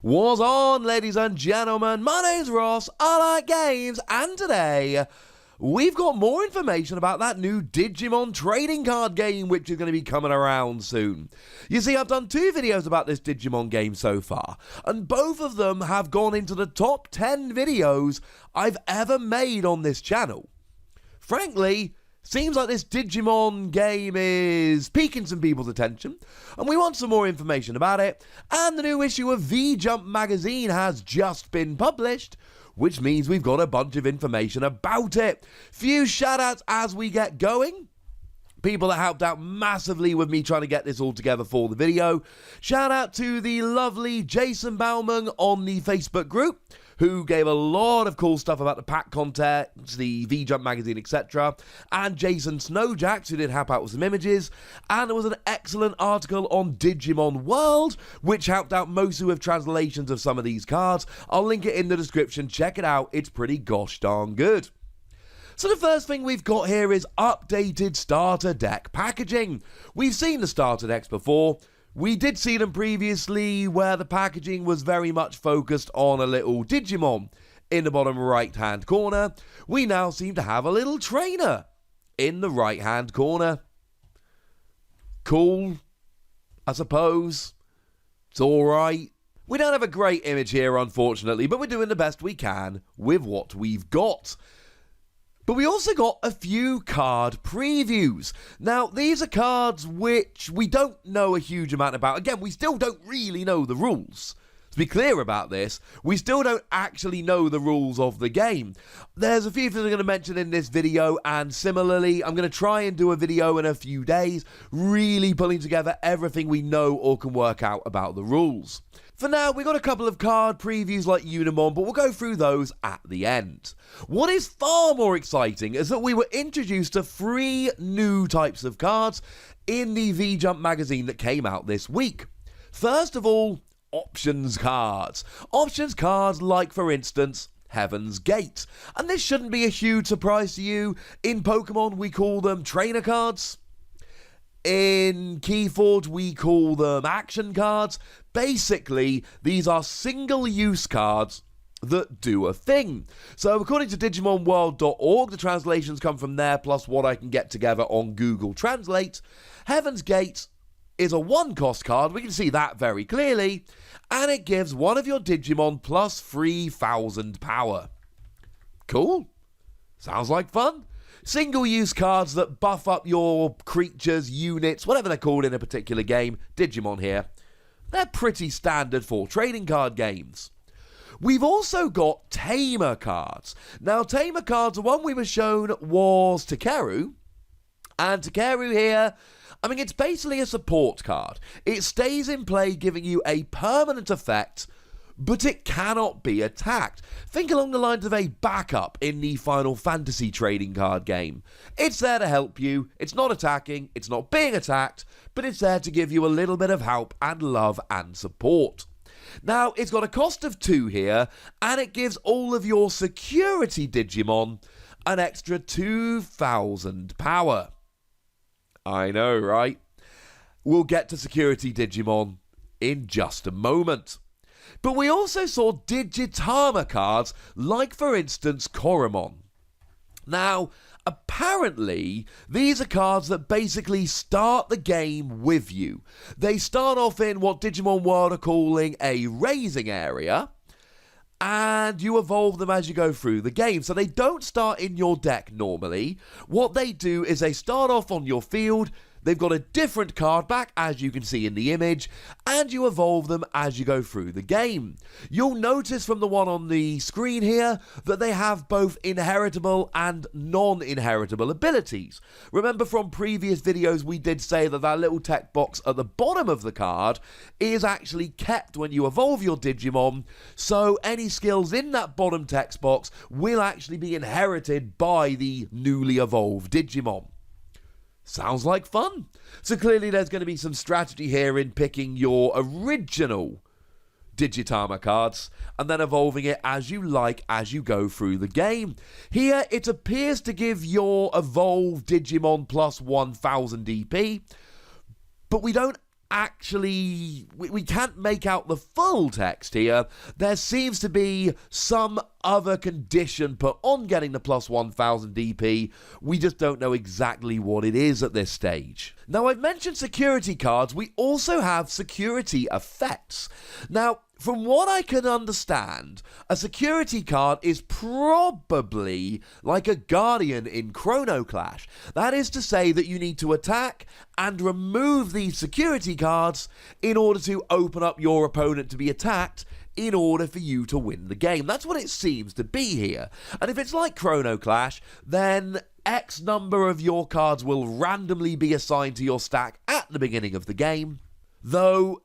What's on, ladies and gentlemen? My name's Ross, I like games, and today we've got more information about that new Digimon trading card game which is going to be coming around soon. You see, I've done 2 videos about this Digimon game so far, and both of them have gone into the top 10 videos I've ever made on this channel. Frankly, seems like this Digimon game is piquing some people's attention, and we want some more information about it, and the new issue of V-Jump magazine has just been published, which means we've got a bunch of information about it. Few shoutouts as we get going. People that helped out massively with me trying to get this all together for the video. Shout out to the lovely Jason Bauman on the Facebook group, who gave a lot of cool stuff about the pack content, the V-Jump magazine, etc. And Jason Snowjacks, who did help out with some images. And there was an excellent article on Digimon World, which helped out mostly with translations of some of these cards. I'll link it in the description. Check it out. It's pretty gosh darn good. So the first thing we've got here is updated starter deck packaging. We've seen the starter decks before. We did see them previously where the packaging was very much focused on a little Digimon in the bottom right hand corner. We now seem to have a little trainer in the right hand corner. Cool, I suppose. It's alright. We don't have a great image here, unfortunately, but we're doing the best we can with what we've got. But we also got a few card previews. Now, these are cards which we don't know a huge amount about. Again, we still don't really know the rules. To be clear about this, we still don't actually know the rules of the game. There's a few things I'm going to mention in this video, and similarly, I'm going to try and do a video in a few days, really pulling together everything we know or can work out about the rules. For now, we got a couple of card previews like UNIMON, but we'll go through those at the end. What is far more exciting is that we were introduced to 3 new types of cards in the V-Jump magazine that came out this week. First of all, options cards. Options cards like, for instance, Heaven's Gate. And this shouldn't be a huge surprise to you. In Pokemon, we call them trainer cards. In Keyforge, we call them action cards. Basically, these are single-use cards that do a thing. So according to DigimonWorld.org, the translations come from there, plus what I can get together on Google Translate. Heaven's Gate is a 1-cost card, we can see that very clearly, and it gives one of your Digimon plus 3,000 power. Cool. Sounds like fun. Single-use cards that buff up your creatures, units, whatever they're called in a particular game. Digimon here. They're pretty standard for trading card games. We've also got Tamer cards. Now, Tamer cards, the one we were shown was Takeru. And Takeru here, I mean, it's basically a support card. It stays in play, giving you a permanent effect, but it cannot be attacked. Think along the lines of a backup in the Final Fantasy trading card game. It's there to help you, it's not attacking, it's not being attacked, but it's there to give you a little bit of help and love and support. Now, it's got a cost of 2 here, and it gives all of your security Digimon an extra 2,000 power. I know, right? We'll get to security Digimon in just a moment. But we also saw DIGITAMA cards, like for instance Koromon. Now, apparently, these are cards that basically start the game with you. They start off in what Digimon World are calling a raising area, and you evolve them as you go through the game. So they don't start in your deck normally. What they do is they start off on your field. They've got a different card back, as you can see in the image, and you evolve them as you go through the game. You'll notice from the one on the screen here that they have both inheritable and non-inheritable abilities. Remember from previous videos we did say that that little text box at the bottom of the card is actually kept when you evolve your Digimon, so any skills in that bottom text box will actually be inherited by the newly evolved Digimon. Sounds like fun. So clearly there's going to be some strategy here in picking your original Digitama cards and then evolving it as you like as you go through the game. Here it appears to give your evolved Digimon plus 1000 DP, but we don't actually, we can't make out the full text here. There seems to be some other condition put on getting the plus 1000 DP. We just don't know exactly what it is at this stage. Now, I've mentioned security cards. We also have security effects. Now, from what I can understand, a security card is probably like a Guardian in Chrono Clash. That is to say that you need to attack and remove these security cards in order to open up your opponent to be attacked in order for you to win the game. That's what it seems to be here. And if it's like Chrono Clash, then X number of your cards will randomly be assigned to your stack at the beginning of the game, though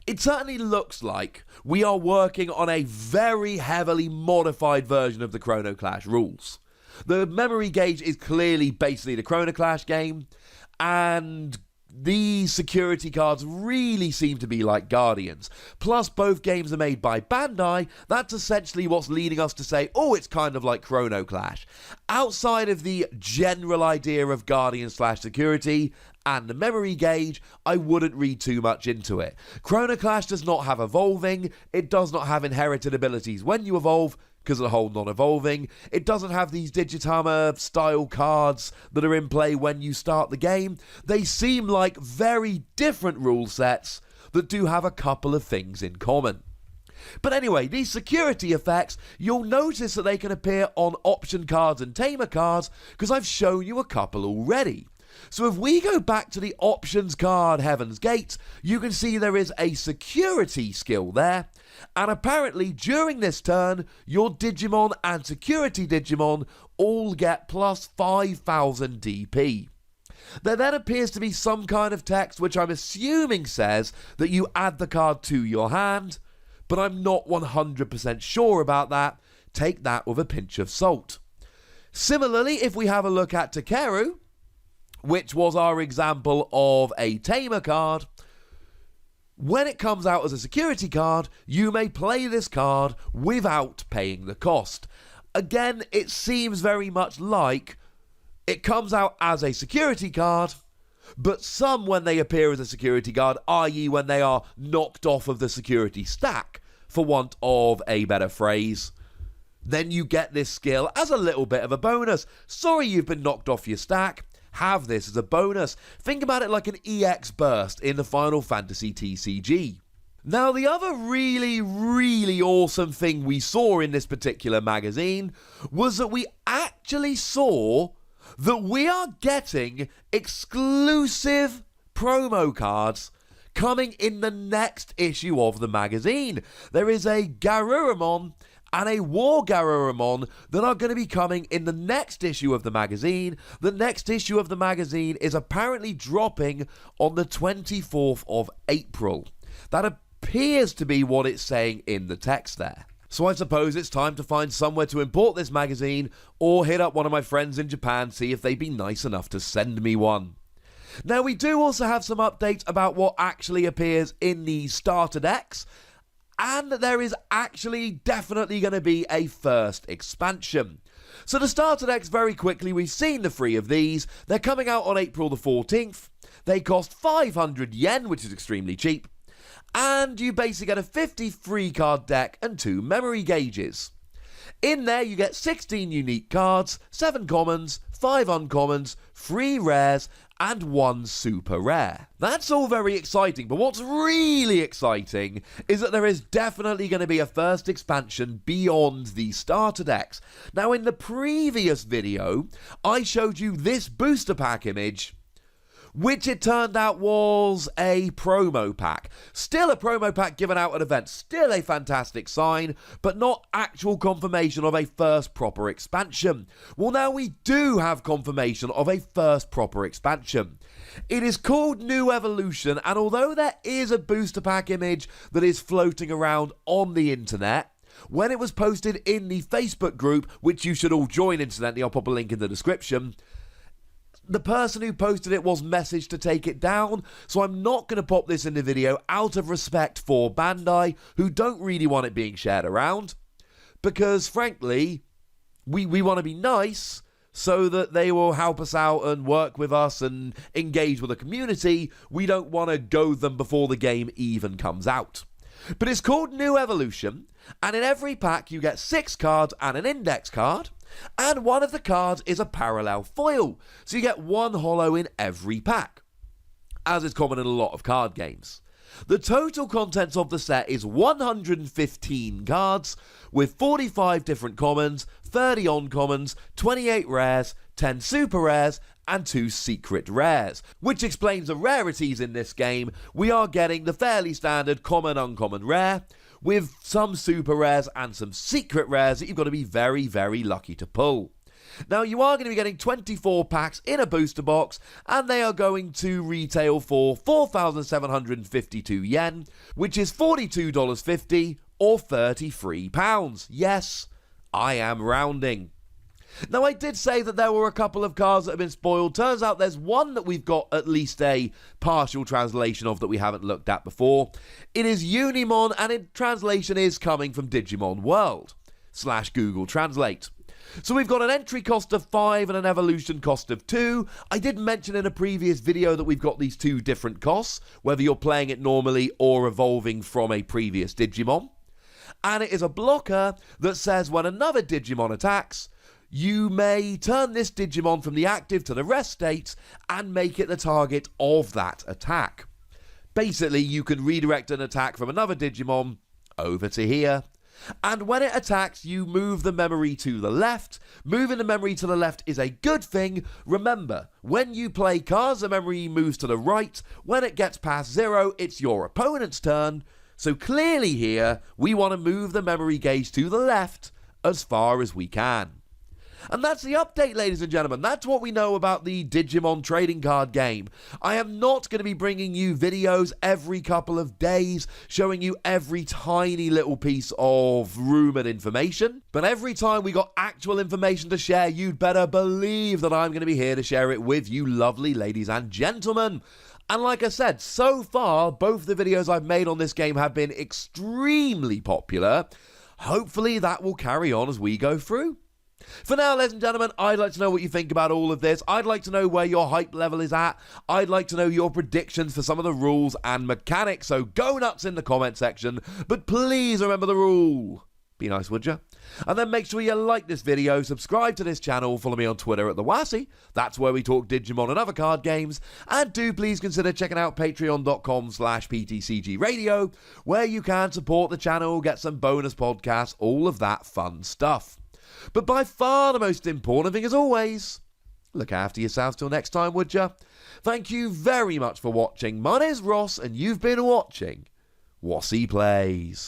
it certainly looks like we are working on a very heavily modified version of the Chrono Clash rules. The memory gauge is clearly basically the Chrono Clash game, and these security cards really seem to be like Guardians. Plus, both games are made by Bandai. That's essentially what's leading us to say, oh, it's kind of like Chrono Clash. Outside of the general idea of Guardian/security and the memory gauge, I wouldn't read too much into it. Chrono Clash does not have evolving. It does not have inherited abilities when you evolve, because of the whole non-evolving. It doesn't have these Digitama style cards that are in play when you start the game. They seem like very different rule sets that do have a couple of things in common. But anyway, these security effects, you'll notice that they can appear on option cards and Tamer cards, because I've shown you a couple already. So if we go back to the options card Heaven's Gate, you can see there is a security skill there, and apparently during this turn, your Digimon and security Digimon all get plus 5000 DP. There then appears to be some kind of text which I'm assuming says that you add the card to your hand, but I'm not 100% sure about that. Take that with a pinch of salt. Similarly, if we have a look at Takeru, which was our example of a Tamer card, when it comes out as a security card, you may play this card without paying the cost. Again, it seems very much like it comes out as a security card, but some, when they appear as a security card, i.e. when they are knocked off of the security stack, for want of a better phrase, then you get this skill as a little bit of a bonus. Sorry you've been knocked off your stack. Have this as a bonus. Think about it like an EX burst in the Final Fantasy TCG. Now, the other really, really awesome thing we saw in this particular magazine was that we actually saw that we are getting exclusive promo cards coming in the next issue of the magazine. There is a Garurumon and a War Garurumon that are going to be coming in the next issue of the magazine. The next issue of the magazine is apparently dropping on the 24th of April. That appears to be what it's saying in the text there. So I suppose it's time to find somewhere to import this magazine, or hit up one of my friends in Japan, see if they'd be nice enough to send me one. Now, we do also have some updates about what actually appears in the starter decks, and there is actually definitely going to be a first expansion. So the starter decks, very quickly, we've seen the 3 of these. They're coming out on April the 14th. They cost 500 yen, which is extremely cheap. And you basically get a 53 card deck and 2 memory gauges. In there you get 16 unique cards, 7 commons, 5 uncommons, 3 rares, and 1 super rare. That's all very exciting, but what's really exciting is that there is definitely going to be a first expansion beyond the starter decks. Now, in the previous video, I showed you this booster pack image, which it turned out was a promo pack. Still a promo pack given out at events, still a fantastic sign, but not actual confirmation of a first proper expansion. Well, now we do have confirmation of a first proper expansion. It is called New Evolution, and although there is a booster pack image that is floating around on the internet, when it was posted in the Facebook group, which you should all join incidentally, I'll pop a link in the description, the person who posted it was messaged to take it down, so I'm not going to pop this in the video out of respect for Bandai, who don't really want it being shared around, because frankly, we want to be nice, so that they will help us out and work with us and engage with the community. We don't want to go them before the game even comes out. But it's called New Evolution, and in every pack you get 6 cards and an index card, and one of the cards is a parallel foil, so you get 1 holo in every pack, as is common in a lot of card games. The total contents of the set is 115 cards, with 45 different commons, 30 uncommons, 28 rares, 10 super rares, and 2 secret rares, which explains the rarities in this game. We are getting the fairly standard common, uncommon, rare, with some super rares and some secret rares that you've got to be very, very lucky to pull. Now, you are going to be getting 24 packs in a booster box, and they are going to retail for 4,752 yen, which is $42.50 or £33. Yes, I am rounding. Now, I did say that there were a couple of cards that have been spoiled. Turns out there's one that we've got at least a partial translation of that we haven't looked at before. It is UNIMON, and in translation is coming from Digimon World / Google Translate. So we've got an entry cost of 5 and an evolution cost of 2. I did mention in a previous video that we've got these 2 different costs, whether you're playing it normally or evolving from a previous Digimon. And it is a blocker that says when another Digimon attacks, you may turn this Digimon from the active to the rest state and make it the target of that attack. Basically, you can redirect an attack from another Digimon over to here. And when it attacks, you move the memory to the left. Moving the memory to the left is a good thing. Remember, when you play cards, the memory moves to the right. When it gets past 0, it's your opponent's turn. So clearly here, we want to move the memory gauge to the left as far as we can. And that's the update, ladies and gentlemen. That's what we know about the Digimon trading card game. I am not going to be bringing you videos every couple of days showing you every tiny little piece of rumoured information. But every time we got actual information to share, you'd better believe that I'm going to be here to share it with you lovely ladies and gentlemen. And like I said, so far, both the videos I've made on this game have been extremely popular. Hopefully that will carry on as we go through. For now, ladies and gentlemen, I'd like to know what you think about all of this. I'd like to know where your hype level is at. I'd like to know your predictions for some of the rules and mechanics, so go nuts in the comment section. But please remember the rule. Be nice, would you? And then make sure you like this video, subscribe to this channel, follow me on Twitter at the Wossy. That's where we talk Digimon and other card games. And do please consider checking out patreon.com/PTCG Radio, where you can support the channel, get some bonus podcasts, all of that fun stuff. But by far the most important thing, as always, look after yourselves till next time, would ya? Thank you very much for watching. My name's Ross, and you've been watching Wossy Plays.